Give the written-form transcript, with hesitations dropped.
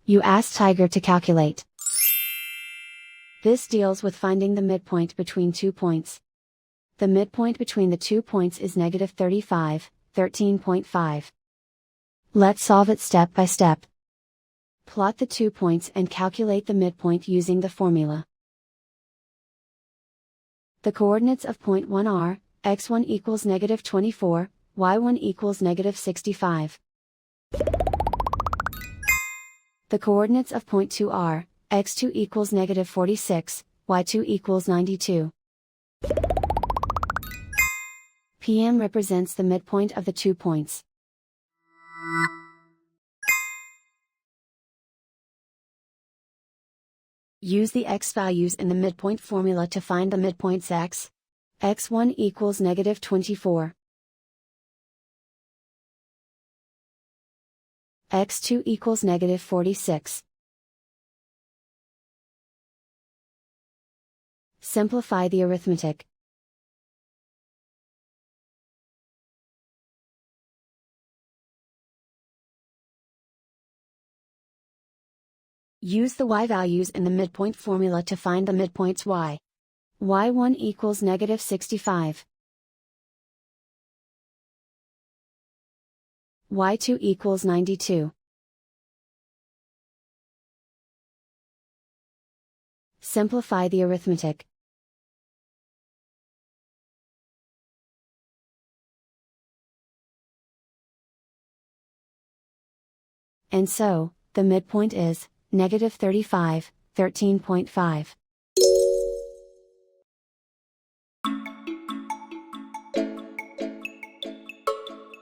You ask Tiger to calculate. This deals with finding the midpoint between 2 points. The midpoint between the 2 points is -35, 13.5. Let's solve it step by step. Plot the 2 points and calculate the midpoint using the formula. The coordinates of point 1 are, x1 equals -24, y1 equals -65. The coordinates of point 2 are, x2 equals -46, y2 equals 92. PM represents the midpoint of the 2 points. Use the x values in the midpoint formula to find the midpoints x. x1 equals -24. x2 equals -46. Simplify the arithmetic. Use the y values in the midpoint formula to find the midpoints y. y1 equals -65. y2 equals 92. Simplify the arithmetic. And so, the midpoint is -35, 13.5.